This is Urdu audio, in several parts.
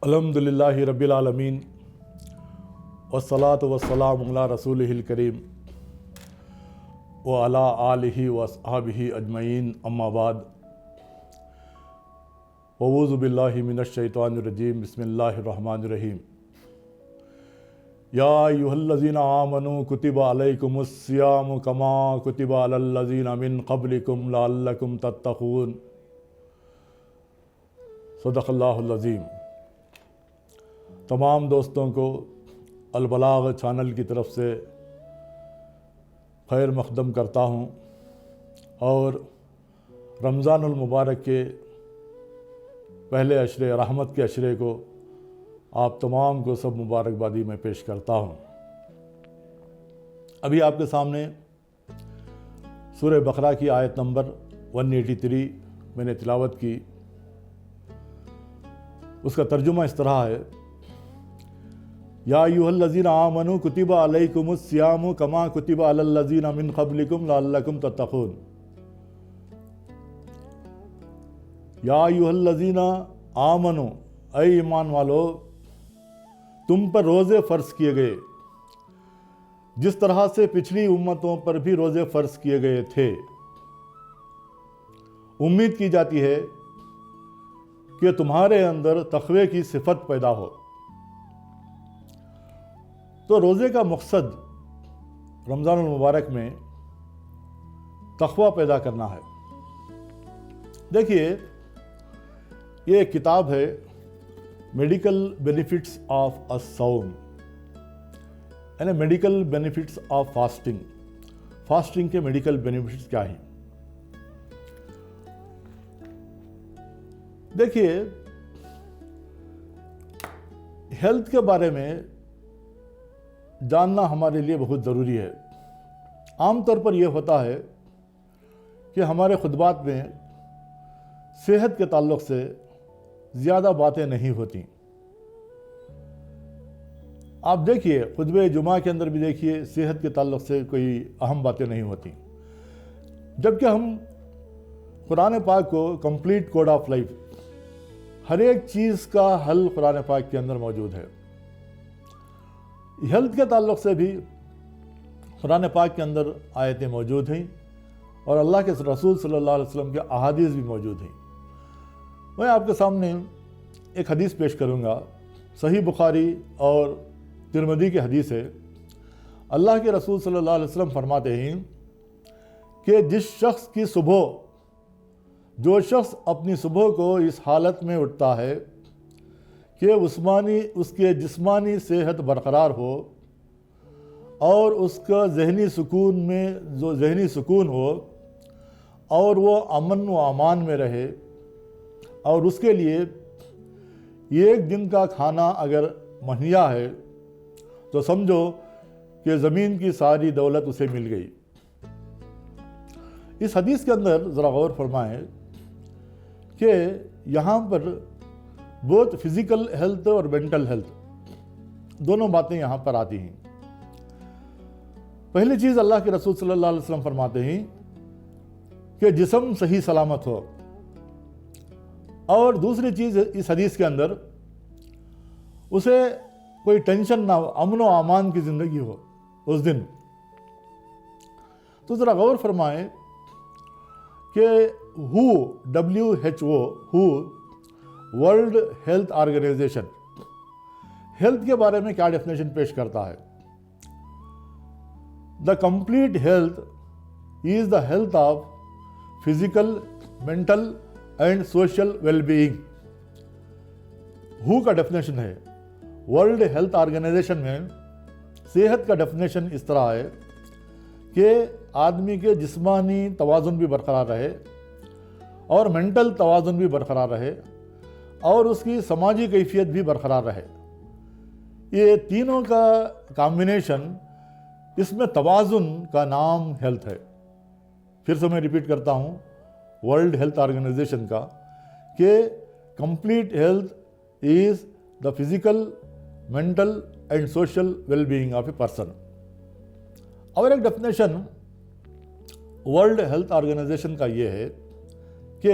الحمدللہ رب العالمین والصلاة والسلام علی رسولہ الکریم وعلی آلہ واصحابہ اجمعین، اما بعد، اعوذ باللہ من الشیطان الرجیم، بسم اللہ الرحمن الرحیم۔ یا ایھا الذین آمنوا کتب علیکم الصیام کما کتب علی الذین من قبلکم لعلکم تتقون۔ صدق اللہ العظیم۔ تمام دوستوں کو البلاغ چینل کی طرف سے خیر مقدم کرتا ہوں اور رمضان المبارک کے پہلے عشرے، رحمت کے عشرے کو آپ تمام کو سب مبارکبادی میں پیش کرتا ہوں۔ ابھی آپ کے سامنے سورہ بقرہ کی آیت نمبر 183 میں نے تلاوت کی۔ اس کا ترجمہ اس طرح ہے: یا ایھا الذین آمنوا کتب علیکم الصیام کما کتب علی الذین من قبلکم لعلکم تتقون۔ یا ایھا الذین آمنوا، اے ایمان والو، تم پر روزے فرض کیے گئے جس طرح سے پچھلی امتوں پر بھی روزے فرض کیے گئے تھے۔ امید کی جاتی ہے کہ تمہارے اندر تقوی کی صفت پیدا ہو۔ تو روزے کا مقصد رمضان المبارک میں تقوی پیدا کرنا ہے۔ دیکھیے، یہ ایک کتاب ہے، میڈیکل بینیفٹس آف الصوم، یعنی medical benefits of fasting. Fasting کے میڈیکل بینیفٹس کیا ہیں؟ دیکھیے، ہیلتھ کے بارے میں جاننا ہمارے لیے بہت ضروری ہے۔ عام طور پر یہ ہوتا ہے کہ ہمارے خطبات میں صحت کے تعلق سے زیادہ باتیں نہیں ہوتی۔ آپ دیکھیے، خطبہ جمعہ کے اندر بھی دیکھیے، صحت کے تعلق سے کوئی اہم باتیں نہیں ہوتی، جبکہ ہم قرآن پاک کو کمپلیٹ کوڈ آف لائف، ہر ایک چیز کا حل قرآن پاک کے اندر موجود ہے۔ ہیلتھ کے تعلق سے بھی قرآن پاک کے اندر آیتیں موجود ہیں اور اللہ کے رسول صلی اللہ علیہ وسلم کے احادیث بھی موجود ہیں۔ میں آپ کے سامنے ایک حدیث پیش کروں گا، صحیح بخاری اور ترمذی کی حدیث ہے۔ اللہ کے رسول صلی اللہ علیہ وسلم فرماتے ہیں کہ جو شخص اپنی صبح کو اس حالت میں اٹھتا ہے کہ اس کے جسمانی صحت برقرار ہو اور اس کا ذہنی سکون ہو اور وہ امن و امان میں رہے، اور اس کے لیے ایک دن کا کھانا اگر مہیا ہے تو سمجھو کہ زمین کی ساری دولت اسے مل گئی۔ اس حدیث کے اندر ذرا غور فرمائیں کہ یہاں پر بہت فزیکل ہیلتھ اور مینٹل ہیلتھ دونوں باتیں یہاں پر آتی ہیں۔ پہلی چیز اللہ کے رسول صلی اللہ علیہ وسلم فرماتے ہیں کہ جسم صحیح سلامت ہو، اور دوسری چیز اس حدیث کے اندر اسے کوئی ٹینشن نہ ہو، امن و امان کی زندگی ہو اس دن۔ تو ذرا غور فرمائیں کہ WHO world health organization health کے بارے میں کیا ڈیفینیشن پیش کرتا ہے؟ The complete health is the health of physical, mental and social well being. کا ڈیفینیشن ہے، ورلڈ ہیلتھ آرگنائزیشن میں صحت کا ڈیفینیشن اس طرح ہے کہ آدمی کے جسمانی توازن بھی برقرار رہے اور مینٹل توازن بھی برقرار رہے اور اس کی سماجی کیفیت بھی برقرار رہے۔ یہ تینوں کا کامبینیشن، اس میں توازن کا نام ہیلتھ ہے۔ پھر سے میں ریپیٹ کرتا ہوں، ورلڈ ہیلتھ آرگنائزیشن کا، کہ complete health is the physical, mental and social well being of a person. اور ایک ڈیفینیشن ورلڈ ہیلتھ آرگنائزیشن کا یہ ہے کہ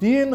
3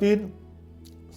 3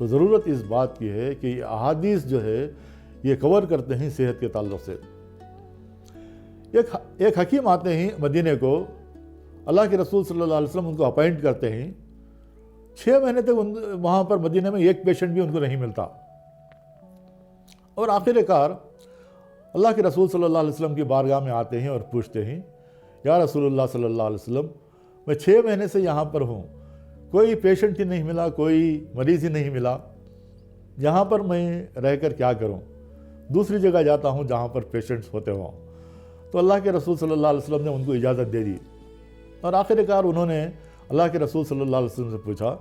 تو ضرورت اس بات کی ہے کہ یہ احادیث جو ہے یہ کور کرتے ہیں صحت کے تعلق سے۔ ایک حکیم آتے ہیں مدینے کو، اللہ کے رسول صلی اللہ علیہ وسلم ان کو اپائنٹ کرتے ہیں، 6 مہینے تک وہاں پر مدینے میں ایک پیشنٹ بھی ان کو نہیں ملتا، اور آخر کار اللہ کے رسول صلی اللہ علیہ وسلم کی بارگاہ میں آتے ہیں اور پوچھتے ہیں، یا رسول اللہ صلی اللہ علیہ وسلم، میں 6 مہینے سے یہاں پر ہوں، کوئی پیشنٹ ہی نہیں ملا، کوئی مریض ہی نہیں ملا، یہاں پر میں رہ کر کیا کروں؟ دوسری جگہ جاتا ہوں جہاں پر پیشنٹس ہوتے ہوں۔ تو اللہ کے رسول صلی اللہ علیہ وسلم نے ان کو اجازت دے دی، اور آخر کار انہوں نے اللہ کے رسول صلی اللہ علیہ وسلم سے پوچھا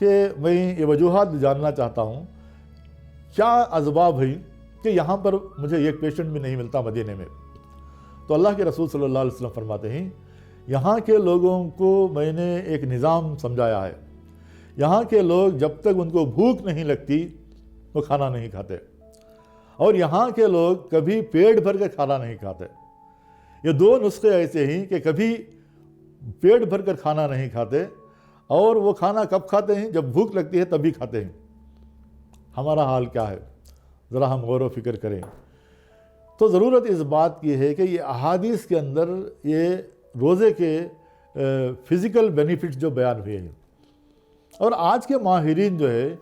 کہ میں یہ وجوہات جاننا چاہتا ہوں، کیا اسباب ہیں کہ یہاں پر مجھے ایک پیشنٹ بھی نہیں ملتا مدینے میں؟ تو اللہ کے رسول صلی اللہ علیہ وسلم فرماتے ہیں، یہاں کے لوگوں کو میں نے ایک نظام سمجھایا ہے، یہاں کے لوگ جب تک ان کو بھوک نہیں لگتی وہ کھانا نہیں کھاتے، اور یہاں کے لوگ کبھی پیٹ بھر کے کھانا نہیں کھاتے۔ یہ 2 نسخے ایسے ہیں کہ کبھی پیٹ بھر کر کھانا نہیں کھاتے، اور وہ کھانا کب کھاتے ہیں؟ جب بھوک لگتی ہے تبھی کھاتے ہیں۔ ہمارا حال کیا ہے؟ ذرا ہم غور و فکر کریں۔ تو ضرورت اس بات کی ہے کہ یہ احادیث کے اندر یہ روزے کے فزیکل بینیفٹس جو بیان ہوئے ہیں، اور آج کے ماہرین جو ہے،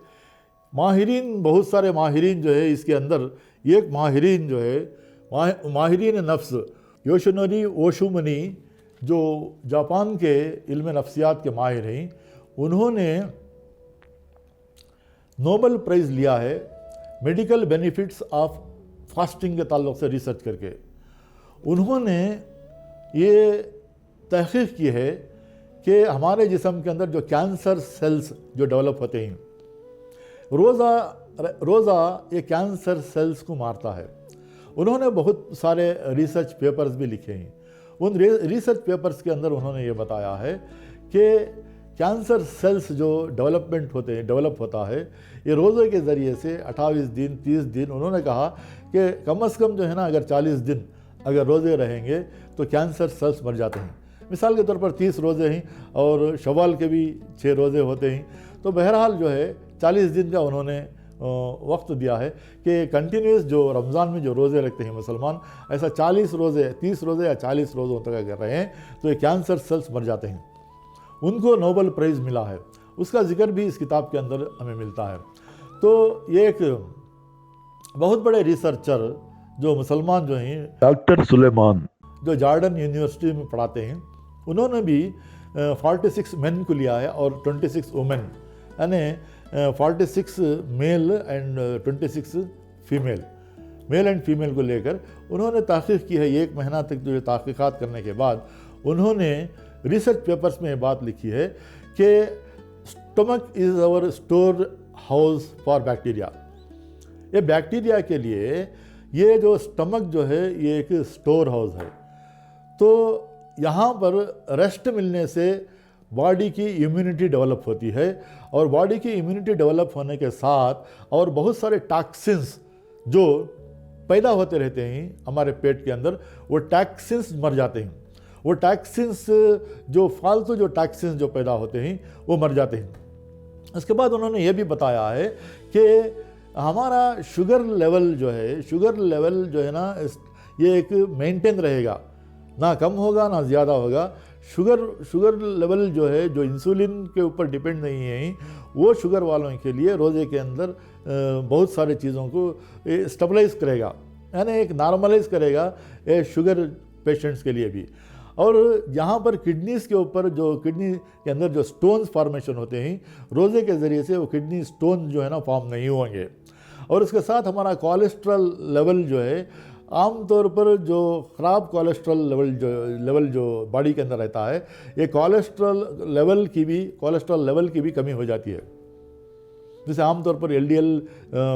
بہت سارے ماہرین جو ہے اس کے اندر، ایک ماہرین جو ہے ماہرین نفس یوشنوری اوشومنی، جو جاپان کے علم نفسیات کے ماہر ہیں، انہوں نے نوبل پرائز لیا ہے میڈیکل بینیفٹس آف فاسٹنگ کے تعلق سے ریسرچ کر کے۔ انہوں نے یہ تحقیق کی ہے کہ ہمارے جسم کے اندر جو کینسر سیلز جو ڈیولپ ہوتے ہیں، روزہ یہ کینسر سیلز کو مارتا ہے۔ انہوں نے بہت سارے ریسرچ پیپرز بھی لکھے ہیں، ان ریسرچ پیپرز کے اندر انہوں نے یہ بتایا ہے کہ کینسر سیلز جو ڈیولپ ہوتا ہے، یہ روزے کے ذریعے سے 28 دن 30 دن، انہوں نے کہا کہ کم از کم جو ہے نا، اگر 40 دن اگر روزے رہیں گے تو کینسر سیلز مر جاتے ہیں۔ مثال کے طور پر 30 روزے ہیں اور شوال کے بھی 6 روزے ہوتے ہیں، تو بہرحال جو ہے 40 دن کا انہوں نے وقت دیا ہے کہ کنٹینیوس جو رمضان میں جو روزے رکھتے ہیں مسلمان، ایسا 40 روزے 30 روزے یا 40 روزوں تک اگر رہیں تو یہ کینسر سیلز مر جاتے ہیں۔ ان کو نوبل پرائز ملا ہے، اس کا ذکر بھی اس کتاب کے اندر ہمیں ملتا ہے۔ تو یہ ایک بہت بڑے ریسرچر جو مسلمان جو ہیں، ڈاکٹر سلیمان، جو جارڈن یونیورسٹی میں پڑھاتے ہیں، انہوں نے بھی 46 مین کو لیا ہے اور 26 وومن، یعنی 46 male and 26 female, male and female کو لے کر انہوں نے تحقیق کی ہے۔ 1 مہینہ تک جو تحقیقات کرنے کے بعد انہوں نے ریسرچ پیپرز میں یہ بات لکھی ہے کہ اسٹمک از اور اسٹور ہاؤس فار بیکٹیریا۔ یہ بیکٹیریا کے لیے یہ جو اسٹمک جو ہے یہ ایک اسٹور ہاؤس ہے۔ تو یہاں پر ریسٹ ملنے سے باڈی کی امیونٹی ڈیولپ ہوتی ہے، اور باڈی کی امیونٹی ڈیولپ ہونے کے ساتھ اور بہت سارے ٹاکسنس جو پیدا ہوتے رہتے ہیں ہمارے پیٹ کے اندر، وہ ٹاکسنس مر جاتے ہیں۔ وہ ٹاکسنس جو فالتو جو ٹاکسنس جو پیدا ہوتے ہیں وہ مر جاتے ہیں۔ اس کے بعد انہوں نے یہ بھی بتایا ہے کہ ہمارا شوگر لیول جو ہے نا، یہ ایک مینٹین رہے گا، نہ کم ہوگا نہ زیادہ ہوگا۔ شوگر لیول جو ہے، جو انسولین کے اوپر ڈیپینڈ نہیں ہے، وہ شوگر والوں کے لیے روزے کے اندر بہت سارے چیزوں کو اسٹیبلائز کرے گا، یعنی ایک نارملائز کرے گا شوگر پیشنٹس کے لیے بھی۔ اور یہاں پر کڈنیز کے اوپر جو کڈنی کے اندر جو سٹونز فارمیشن ہوتے ہیں، روزے کے ذریعے سے وہ کڈنی سٹون جو ہے نا فارم نہیں ہوں گے۔ اور اس کے ساتھ ہمارا کولیسٹرول لیول جو ہے، عام طور پر جو خراب کولیسٹرول لیول جو باڈی کے اندر رہتا ہے، یہ کولیسٹرول لیول کی بھی کمی ہو جاتی ہے، جسے عام طور پر LDL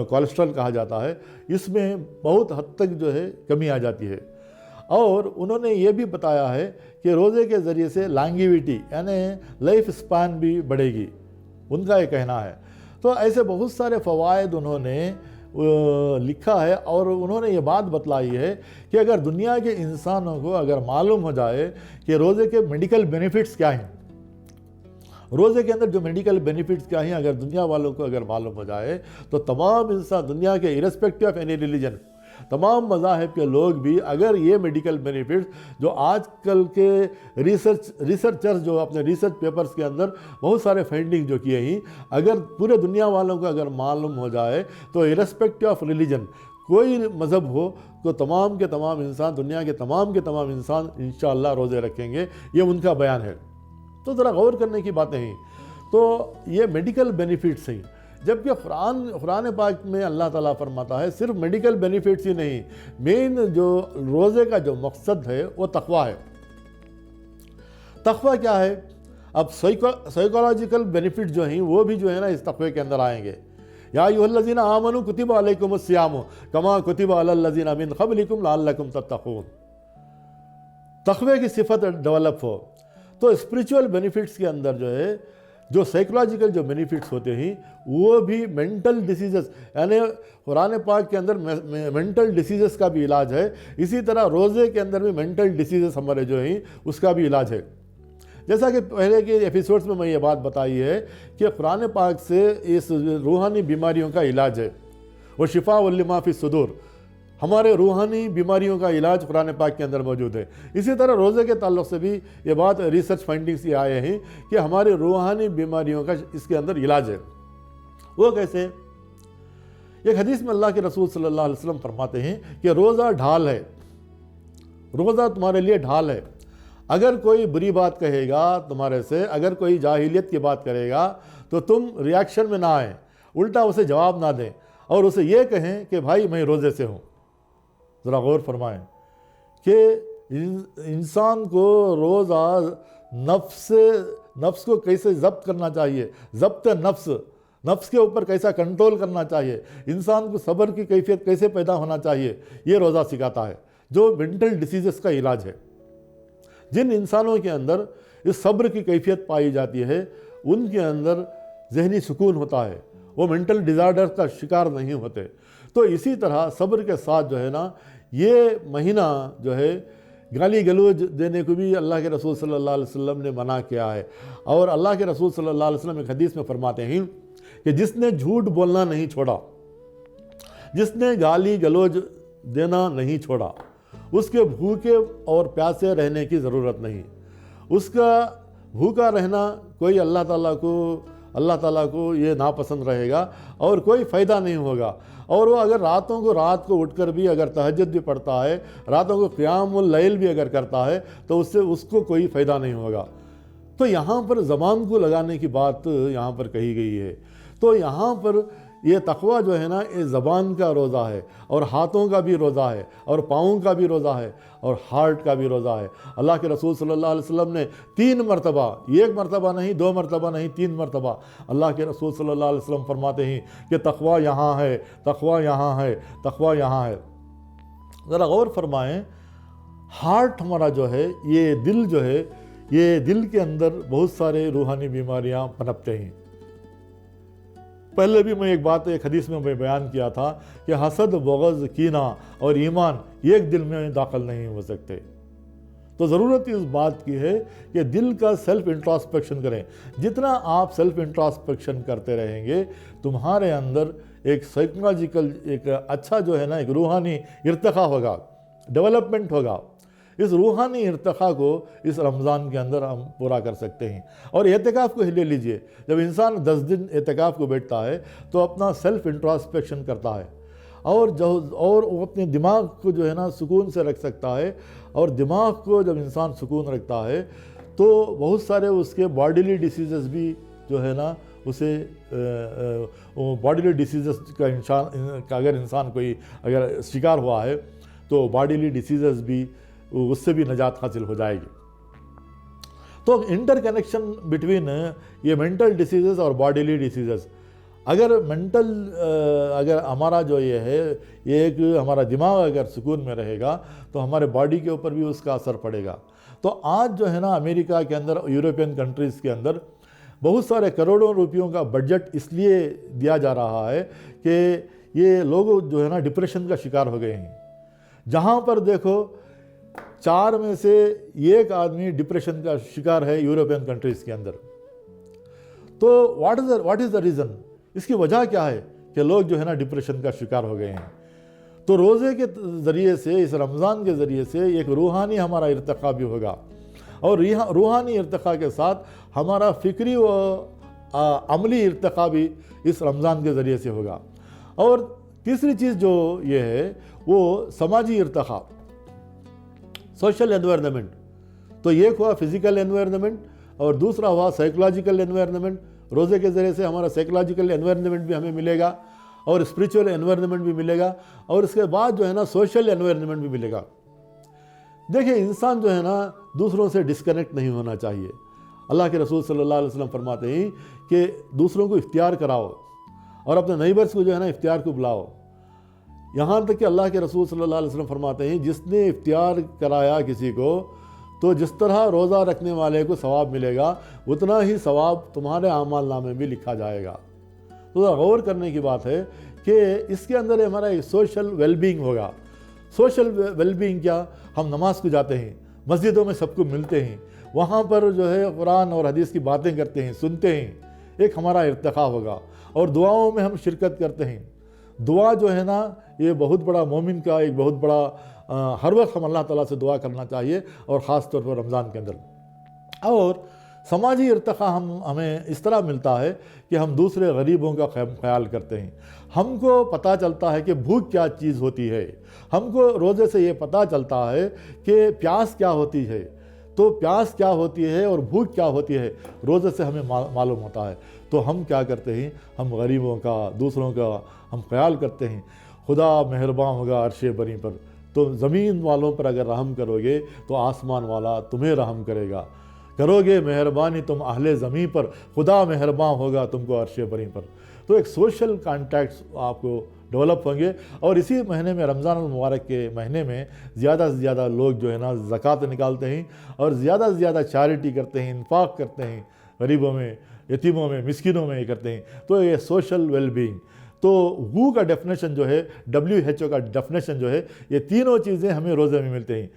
کولیسٹرول کہا جاتا ہے، اس میں بہت حد تک جو ہے کمی آ جاتی ہے۔ اور انہوں نے یہ بھی بتایا ہے کہ روزے کے ذریعے سے لانگیویٹی یعنی لائف اسپان بھی بڑھے گی، ان کا یہ کہنا ہے۔ تو ایسے بہت سارے فوائد انہوں نے لکھا ہے، اور انہوں نے یہ بات بتلائی ہے کہ اگر دنیا کے انسانوں کو اگر معلوم ہو جائے کہ روزے کے میڈیکل بینیفٹس کیا ہیں، روزے کے اندر جو میڈیکل بینیفٹس کیا ہیں اگر دنیا والوں کو اگر معلوم ہو جائے تو تمام انسان دنیا کے ارسپیکٹو آف اینی ریلیجن تمام مذاہب کے لوگ بھی اگر یہ میڈیکل بینیفٹس جو آج کل کے ریسرچرز جو اپنے ریسرچ پیپرز کے اندر بہت سارے فائنڈنگ جو کیے ہیں اگر پورے دنیا والوں کو اگر معلوم ہو جائے تو ارسپیکٹو آف ریلیجن کوئی مذہب ہو تو تمام کے تمام انسان دنیا کے تمام انسان انشاءاللہ روزے رکھیں گے. یہ ان کا بیان ہے. تو ذرا غور کرنے کی باتیں ہیں. تو یہ میڈیکل بینیفٹس ہیں، جبکہ قرآن پاک میں اللہ تعالیٰ فرماتا ہے صرف میڈیکل بینیفٹس ہی نہیں، مین جو روزے کا جو مقصد ہے وہ تقویٰ ہے. تقویٰ کیا ہے؟ اب سائیکولوجیکل بینیفٹ جو ہیں وہ بھی جو ہے نا اس تقوی کے اندر آئیں گے. یا ایھا الذین آمنوا کتب علیکم الصیام کما کتب علی الذین من قبلکم لعلکم تتقون. تقوی کی صفت ڈیولپ ہو تو اسپریچول بینیفٹس کے اندر جو ہے جو سائیکولوجیکل جو بینیفٹس ہوتے ہیں وہ بھی مینٹل ڈیسیزز، یعنی قرآن پاک کے اندر مینٹل ڈیسیزز کا بھی علاج ہے، اسی طرح روزے کے اندر بھی مینٹل ڈیسیزز ہمارے جو ہیں اس کا بھی علاج ہے. جیسا کہ پہلے کے ایپیسوڈز میں یہ بات بتائی ہے کہ قرآن پاک سے اس روحانی بیماریوں کا علاج ہے. وہ شفاء لما فی الصدور، ہمارے روحانی بیماریوں کا علاج قرآن پاک کے اندر موجود ہے. اسی طرح روزے کے تعلق سے بھی یہ بات ریسرچ فائنڈنگز یہ آئے ہیں کہ ہمارے روحانی بیماریوں کا اس کے اندر علاج ہے. وہ کیسے؟ ایک حدیث میں اللہ کے رسول صلی اللہ علیہ وسلم فرماتے ہیں کہ روزہ ڈھال ہے، روزہ تمہارے لیے ڈھال ہے. اگر کوئی بری بات کہے گا تمہارے سے، اگر کوئی جاہلیت کی بات کرے گا تو تم ریاکشن میں نہ آئیں، الٹا اسے جواب نہ دیں اور اسے یہ کہیں کہ بھائی میں روزے سے ہوں. ذرا غور فرمائیں کہ انسان کو روزہ نفس کو کیسے ضبط کرنا چاہیے، ضبط نفس کے اوپر کیسا کنٹرول کرنا چاہیے، انسان کو صبر کی کیفیت کیسے پیدا ہونا چاہیے، یہ روزہ سکھاتا ہے، جو مینٹل ڈیسیزز کا علاج ہے. جن انسانوں کے اندر اس صبر کی کیفیت پائی جاتی ہے ان کے اندر ذہنی سکون ہوتا ہے، وہ مینٹل ڈیزارڈر کا شکار نہیں ہوتے. تو اسی طرح صبر کے ساتھ جو ہے نا یہ مہینہ جو ہے گالی گلوچ دینے کو بھی اللہ کے رسول صلی اللہ علیہ وسلم نے منع کیا ہے. اور اللہ کے رسول صلی اللہ علیہ وسلم ایک حدیث میں فرماتے ہیں کہ جس نے جھوٹ بولنا نہیں چھوڑا، جس نے گالی گلوچ دینا نہیں چھوڑا، اس کے بھوکے اور پیاسے رہنے کی ضرورت نہیں. اس کا بھوکا رہنا کوئی اللہ تعالیٰ کو یہ ناپسند رہے گا اور کوئی فائدہ نہیں ہوگا. اور وہ اگر رات کو اٹھ کر بھی اگر تہجد بھی پڑھتا ہے، راتوں کو قیام اللیل بھی اگر کرتا ہے تو اس کو کوئی فائدہ نہیں ہوگا. تو یہاں پر زبان کو لگانے کی بات یہاں پر کہی گئی ہے. تو یہاں پر یہ تقویٰ جو ہے نا یہ زبان کا روزہ ہے اور ہاتھوں کا بھی روزہ ہے اور پاؤں کا بھی روزہ ہے اور ہارٹ کا بھی روزہ ہے. اللہ کے رسول صلی اللہ علیہ وسلم نے 3 مرتبہ، 1 مرتبہ نہیں، 2 مرتبہ نہیں، 3 مرتبہ اللہ کے رسول صلی اللہ علیہ وسلم فرماتے ہیں کہ تقویٰ یہاں ہے، تقویٰ یہاں ہے، تقویٰ یہاں ہے. ذرا غور فرمائیں، ہارٹ ہمارا جو ہے یہ دل جو ہے، یہ دل کے اندر بہت سارے روحانی بیماریاں پنپتے ہیں. پہلے بھی میں ایک حدیث میں بیان کیا تھا کہ حسد، بغض، کینہ اور ایمان ایک دل میں داخل نہیں ہو سکتے. تو ضرورت اس بات کی ہے کہ دل کا سیلف انٹراسپیکشن کریں. جتنا آپ سیلف انٹراسپیکشن کرتے رہیں گے تمہارے اندر ایک سائیکولوجیکل ایک اچھا جو ہے نا ایک روحانی ارتقا ہوگا، ڈیولپمنٹ ہوگا. اس روحانی ارتقا کو اس رمضان کے اندر ہم پورا کر سکتے ہیں. اور اعتکاف کو لے لیجئے، جب انسان 10 دن اعتکاف کو بیٹھتا ہے تو اپنا سیلف انٹراسپیکشن کرتا ہے اور وہ اپنے دماغ کو جو ہے نا سکون سے رکھ سکتا ہے. اور دماغ کو جب انسان سکون رکھتا ہے تو بہت سارے اس کے باڈیلی ڈیسیزز بھی جو ہے نا اسے باڈیلی ڈیسیزز کا اگر انسان کوئی اگر شکار ہوا ہے تو باڈیلی ڈیسیزز بھی اس سے بھی نجات حاصل ہو جائے گی. تو انٹر کنیکشن بٹوین یہ مینٹل ڈیسیزز اور باڈیلی ڈیسیزز، اگر ہمارا جو یہ ہے یہ ایک ہمارا دماغ اگر سکون میں رہے گا تو ہمارے باڈی کے اوپر بھی اس کا اثر پڑے گا. تو آج جو ہے نا امریکہ کے اندر، یورپین کنٹریز کے اندر بہت سارے کروڑوں روپیوں کا بجٹ اس لیے دیا جا رہا ہے کہ یہ لوگ جو ہے نا ڈپریشن کا شکار ہو گئے ہیں. جہاں پر دیکھو 4 میں سے 1 آدمی ڈپریشن کا شکار ہے یورپین کنٹریز کے اندر. تو واٹ از دا ریزن؟ اس کی وجہ کیا ہے کہ لوگ جو ہے نا ڈپریشن کا شکار ہو گئے ہیں. تو روزے کے ذریعے سے، اس رمضان کے ذریعے سے ایک روحانی ہمارا ارتقاء بھی ہوگا، اور روحانی ارتقاء کے ساتھ ہمارا فکری و عملی ارتقاء بھی اس رمضان کے ذریعے سے ہوگا. اور تیسری چیز جو یہ ہے وہ سماجی ارتقاء، سوشل انوائرنمنٹ. تو ایک ہوا فزیکل انوائرنمنٹ اور دوسرا ہوا سائیکولوجیکل انوائرنمنٹ. روزے کے ذریعے سے ہمارا سائیکولوجیکل انوائرنمنٹ بھی ہمیں ملے گا اور اسپریچول انوائرنمنٹ بھی ملے گا، اور اس کے بعد جو ہے نا سوشل انوائرنمنٹ بھی ملے گا. دیکھیں انسان جو ہے نا دوسروں سے ڈسکنیکٹ نہیں ہونا چاہیے. اللہ کے رسول صلی اللہ علیہ وسلم فرماتے ہیں کہ دوسروں کو اختیار کراؤ اور اپنے نیبرز کو جو ہے نا اختیار کو بلاؤ. یہاں تک کہ اللہ کے رسول صلی اللہ علیہ وسلم فرماتے ہیں جس نے اختیار کرایا کسی کو، تو جس طرح روزہ رکھنے والے کو ثواب ملے گا اتنا ہی ثواب تمہارے اعمال نامے میں لکھا جائے گا. تو غور کرنے کی بات ہے کہ اس کے اندر ہمارا ایک سوشل ویل بینگ ہوگا. سوشل ویل بینگ کیا؟ ہم نماز کو جاتے ہیں، مسجدوں میں سب کو ملتے ہیں، وہاں پر جو ہے قرآن اور حدیث کی باتیں کرتے ہیں، سنتے ہیں، ایک ہمارا ارتقاء ہوگا. اور دعاؤں میں ہم شرکت کرتے ہیں. دعا جو ہے نا یہ بہت بڑا مومن کا ایک بہت بڑا ہر وقت ہم اللہ تعالیٰ سے دعا کرنا چاہیے، اور خاص طور پر رمضان کے اندر. اور سماجی ارتقاء ہمیں اس طرح ملتا ہے کہ ہم دوسرے غریبوں کا خیال کرتے ہیں. ہم کو پتہ چلتا ہے کہ بھوک کیا چیز ہوتی ہے. ہم کو روزے سے یہ پتہ چلتا ہے کہ پیاس کیا ہوتی ہے. تو پیاس کیا ہوتی ہے اور بھوک کیا ہوتی ہے روزے سے ہمیں معلوم ہوتا ہے. تو ہم کیا کرتے ہیں؟ ہم غریبوں کا، دوسروں کا ہم خیال کرتے ہیں. خدا مہربان ہوگا عرش بری پر. تو زمین والوں پر اگر رحم کرو گے تو آسمان والا تمہیں رحم کرے گا. کرو گے مہربانی تم اہل زمین پر، خدا مہربان ہوگا تم کو عرش بری پر. تو ایک سوشل کانٹیکٹس آپ کو ڈیولپ ہوں گے. اور اسی مہینے میں، رمضان المبارک کے مہینے میں، زیادہ سے زیادہ لوگ جو ہے نا زکوٰۃ نکالتے ہیں اور زیادہ سے زیادہ چیریٹی کرتے ہیں، انفاق کرتے ہیں، غریبوں میں، یتیموں میں، مسکینوں میں یہ کرتے ہیں. تو یہ سوشل ویل بینگ. تو WHO کا ڈیفینیشن جو ہے، WHO کا ڈیفینیشن جو ہے، یہ تینوں چیزیں ہمیں روزے میں ملتے ہیں.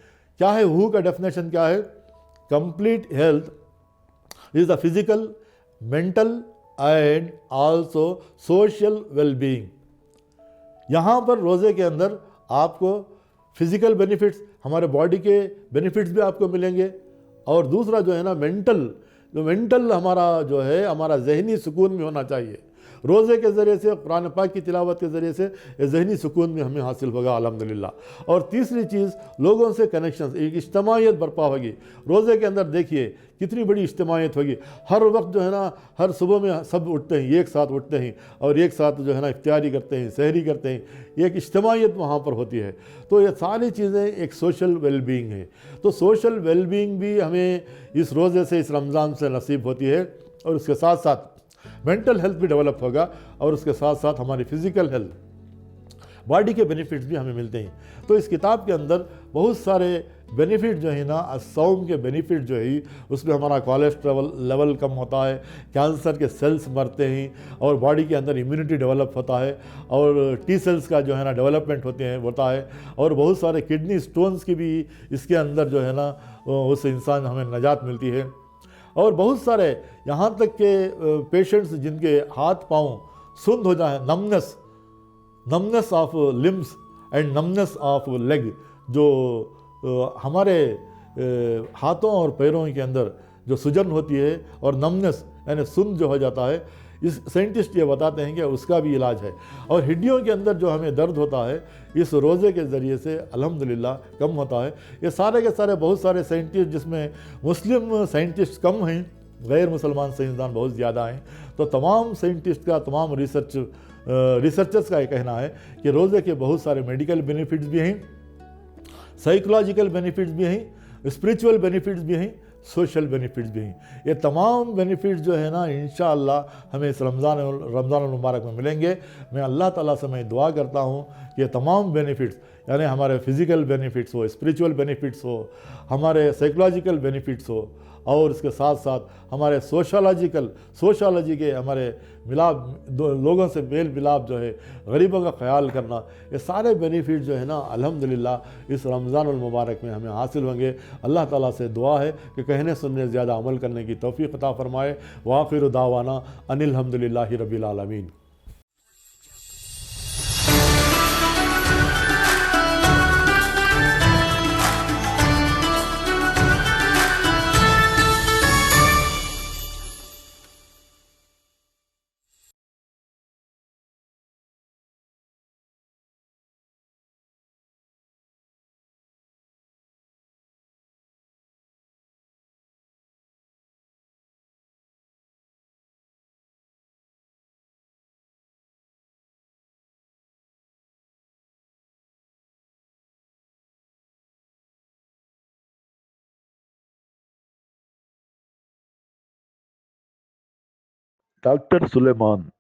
کیا ہے WHO کا ڈیفینیشن؟ کیا ہے؟ Complete health is the physical, mental and also social well being. یہاں پر روزے کے اندر آپ کو فزیکل بینیفٹس، ہمارے باڈی کے بینیفٹس بھی آپ کو ملیں گے، اور دوسرا جو ہے نا مینٹل ہمارا جو ہے ہمارا ذہنی سکون بھی ہونا چاہیے. روزے کے ذریعے سے، قرآن پاک کی تلاوت کے ذریعے سے یہ ذہنی سکون بھی ہمیں حاصل ہوگا الحمدللہ. اور تیسری چیز، لوگوں سے کنیکشنز، ایک اجتماعیت برپا ہوگی. روزے کے اندر دیکھیے کتنی بڑی اجتماعیت ہوگی. ہر وقت جو ہے نا، ہر صبح میں سب اٹھتے ہیں، ایک ساتھ اٹھتے ہیں اور ایک ساتھ جو ہے نا افطاری کرتے ہیں، سحری کرتے ہیں. ایک اجتماعیت وہاں پر ہوتی ہے. تو یہ ساری چیزیں ایک سوشل ویل بینگ ہے. تو سوشل ویل بینگ بھی ہمیں اس روزے سے، اس رمضان سے نصیب ہوتی ہے. اور اس کے ساتھ ساتھ مینٹل ہیلتھ بھی ڈیولپ ہوگا، اور اس کے ساتھ ساتھ ہماری فزیکل ہیلتھ، باڈی کے بینیفٹس بھی ہمیں ملتے ہیں. تو اس کتاب کے اندر بہت سارے بینیفٹ جو ہے نا، الصوم کے بینیفٹ جو ہے، اس میں ہمارا کولیسٹرول لیول کم ہوتا ہے، کینسر کے سیلز مرتے ہیں، اور باڈی کے اندر امیونٹی ڈیولپ ہوتا ہے، اور ٹی سیلز کا جو ہے نا ڈیولپمنٹ ہوتا ہے، اور بہت سارے کڈنی سٹونز کی بھی اس کے اندر جو ہے نا اس انسان ہمیں نجات ملتی ہے. اور بہت سارے یہاں تک کہ پیشنٹس جن کے ہاتھ پاؤں سند ہو جائیں، numbness of limbs and numbness of leg, جو ہمارے ہاتھوں اور پیروں کے اندر جو سجن ہوتی ہے اور نمنس یعنی سند جو ہو جاتا ہے، اس سائنٹسٹ یہ بتاتے ہیں کہ اس کا بھی علاج ہے. اور ہڈیوں کے اندر جو ہمیں درد ہوتا ہے، اس روزے کے ذریعے سے الحمدللہ کم ہوتا ہے. یہ سارے کے سارے بہت سارے سائنٹسٹ، جس میں مسلم سائنٹسٹ کم ہیں، غیر مسلمان سائنسدان بہت زیادہ ہیں. تو تمام سائنٹسٹ کا، تمام ریسرچرز کا یہ کہنا ہے کہ روزے کے بہت سارے میڈیکل بینیفٹس بھی ہیں، سائیکولوجیکل بینیفٹس بھی ہیں، اسپریچول بینیفٹس بھی ہیں، سوشل بینیفٹس بھی ہیں. یہ تمام بینیفٹس جو ہے نا انشاءاللہ ہمیں اس رمضان المبارک میں ملیں گے. میں اللہ تعالیٰ سے میں دعا کرتا ہوں کہ یہ تمام بینیفٹس، یعنی ہمارے فزیکل بینیفٹس ہو، اسپریچول بینیفٹس ہو، ہمارے سائیکولوجیکل بینیفٹس ہو، اور اس کے ساتھ ساتھ ہمارے سوشالوجی کے ہمارے ملاپ لوگوں سے میل ملاپ جو ہے، غریبوں کا خیال کرنا، یہ سارے بینیفٹ جو ہے نا الحمدللہ اس رمضان المبارک میں ہمیں حاصل ہوں گے۔ اللہ تعالیٰ سے دعا ہے کہ کہنے سننے زیادہ عمل کرنے کی توفیق عطا فرمائے۔ وآخر دعوانا ان الحمدللہ رب العالمین۔ ڈاکٹر سلیمان